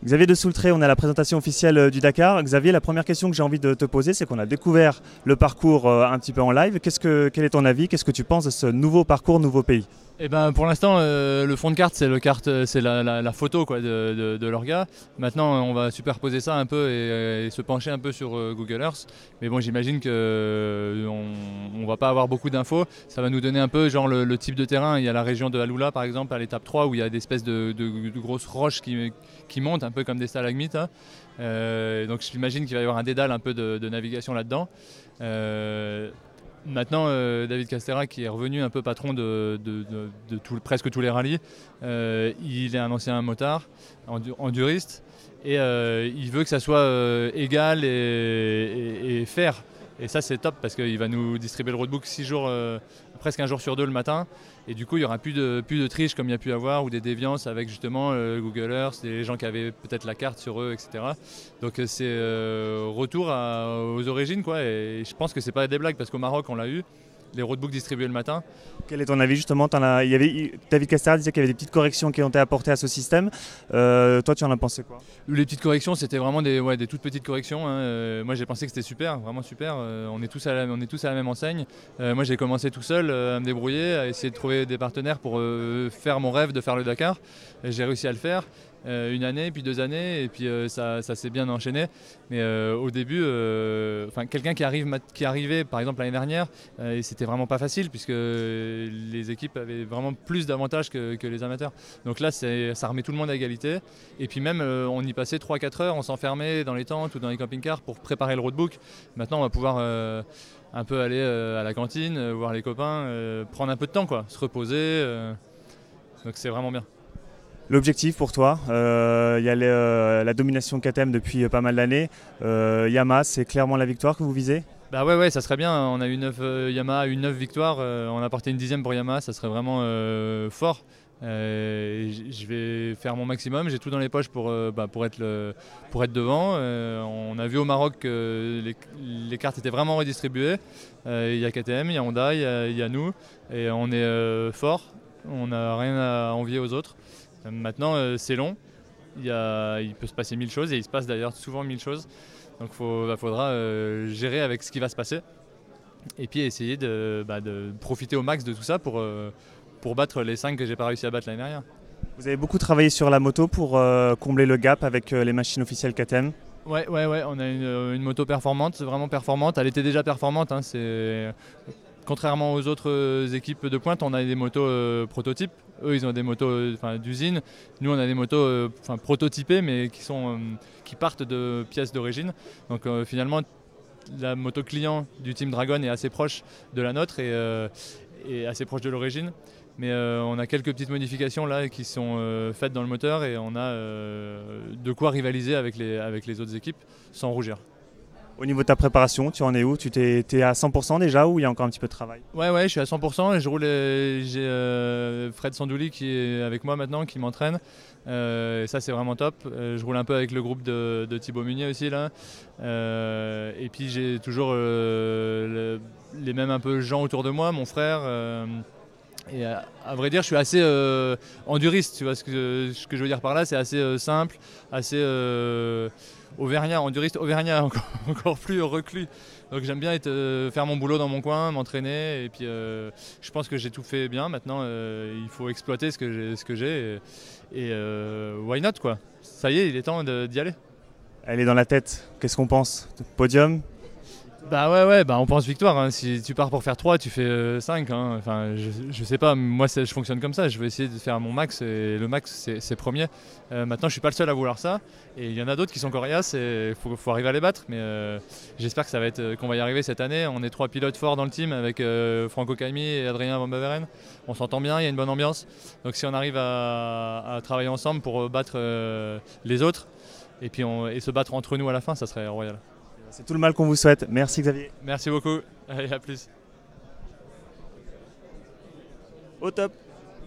Xavier de Soultré, on est à la présentation officielle du Dakar. Xavier, la première question que j'ai envie de te poser, c'est qu'on a découvert le parcours un petit peu en live. Quel est ton avis? Qu'est-ce que tu penses de ce nouveau parcours, nouveau pays? Eh ben, pour l'instant, le fond de carte, c'est la photo quoi, de l'orga. Maintenant, on va superposer ça un peu et se pencher un peu sur Google Earth. Mais bon, j'imagine qu'on va pas avoir beaucoup d'infos. Ça va nous donner un peu genre le type de terrain. Il y a la région de Haloula, par exemple, à l'étape 3, où il y a des espèces de grosses roches qui montent, un peu comme des stalagmites. Hein. Donc j'imagine qu'il va y avoir un dédale un peu de navigation là-dedans. Maintenant, David Castera, qui est revenu un peu patron de presque tous les rallyes, il est un ancien motard, enduriste, et il veut que ça soit égal et fair. Et ça, c'est top parce qu'il va nous distribuer le roadbook 6 jours, presque un jour sur deux le matin. Et du coup, il n'y aura plus de triche comme il y a pu avoir ou des déviances avec justement Google Earth, les gens qui avaient peut-être la carte sur eux, etc. Donc c'est retour aux origines, quoi. Et je pense que c'est pas des blagues parce qu'au Maroc, on l'a eu, les roadbooks distribués le matin. Quel est ton avis justement? David Castera disait qu'il y avait des petites corrections qui ont été apportées à ce système. Toi, tu en as pensé quoi? Les petites corrections, c'était vraiment des toutes petites corrections. Hein. Moi, j'ai pensé que c'était super, vraiment super. On est tous à la même enseigne. Moi, j'ai commencé tout seul à me débrouiller, à essayer de trouver des partenaires pour faire mon rêve de faire le Dakar. J'ai réussi à le faire. Une année, puis 2 années, et puis ça s'est bien enchaîné. Mais au début, quelqu'un qui arrivait par exemple l'année dernière, et c'était vraiment pas facile puisque les équipes avaient vraiment plus d'avantages que les amateurs. Donc là, ça remet tout le monde à égalité. Et puis même, on y passait 3-4 heures, on s'enfermait dans les tentes ou dans les camping-cars pour préparer le roadbook. Maintenant, on va pouvoir un peu aller à la cantine, voir les copains, prendre un peu de temps, quoi, se reposer. Donc c'est vraiment bien. L'objectif pour toi, il y a la domination KTM depuis pas mal d'années. Yamaha, c'est clairement la victoire que vous visez? Bah ouais, ça serait bien. On a eu Yamaha a eu 9 victoires. On a porté une 10e pour Yamaha, ça serait vraiment fort. Je vais faire mon maximum. J'ai tout dans les poches pour être devant. On a vu au Maroc que les cartes étaient vraiment redistribuées. Il y a KTM, il y a Honda, il y a nous. Et on est fort. On n'a rien à envier aux autres. Maintenant, c'est long, il peut se passer 1000 choses et il se passe d'ailleurs souvent 1000 choses. Donc il faudra gérer avec ce qui va se passer et puis essayer de profiter au max de tout ça pour battre les 5 que j'ai pas réussi à battre l'année dernière. Vous avez beaucoup travaillé sur la moto pour combler le gap avec les machines officielles KTM? Ouais, on a une moto performante, vraiment performante. Elle était déjà performante, hein, contrairement aux autres équipes de pointe, on a des motos prototypes. Eux, ils ont des motos d'usine. Nous, on a des motos prototypées, mais qui partent de pièces d'origine. Donc finalement, la moto client du Team Dragon est assez proche de la nôtre et assez proche de l'origine. Mais on a quelques petites modifications là qui sont faites dans le moteur et on a de quoi rivaliser avec les autres équipes sans rougir. Au niveau de ta préparation, tu en es où? Tu t'es à 100% déjà ou il y a encore un petit peu de travail? Ouais, je suis à 100% et j'ai Fred Sandouli qui est avec moi maintenant, qui m'entraîne. Et ça, c'est vraiment top. Je roule un peu avec le groupe de Thibaut Munier aussi là. Et puis j'ai toujours les mêmes un peu gens autour de moi, mon frère. Et à vrai dire, je suis assez enduriste. Tu vois ce que je veux dire par là? C'est assez simple, assez auvergnat, enduriste auvergnat, encore plus reclus. Donc j'aime bien faire mon boulot dans mon coin, m'entraîner. Et puis je pense que j'ai tout fait bien. Maintenant, il faut exploiter ce que j'ai. Et why not, quoi. Ça y est, il est temps d'y aller. Elle est dans la tête. Qu'est-ce qu'on pense? Podium? Bah ouais, on pense victoire. Hein. Si tu pars pour faire 3, tu fais 5. Hein. Enfin, je sais pas, moi je fonctionne comme ça. Je vais essayer de faire mon max et le max c'est premier. Maintenant, je suis pas le seul à vouloir ça. Et il y en a d'autres qui sont coriaces et il faut arriver à les battre. Mais j'espère qu'on va y arriver cette année. On est 3 pilotes forts dans le team avec Franco Caimi et Adrien Van Beveren. On s'entend bien, il y a une bonne ambiance. Donc si on arrive à travailler ensemble pour battre les autres et puis se battre entre nous à la fin, ça serait royal. C'est tout le mal qu'on vous souhaite. Merci Xavier. Merci beaucoup. Allez, à plus. Au top.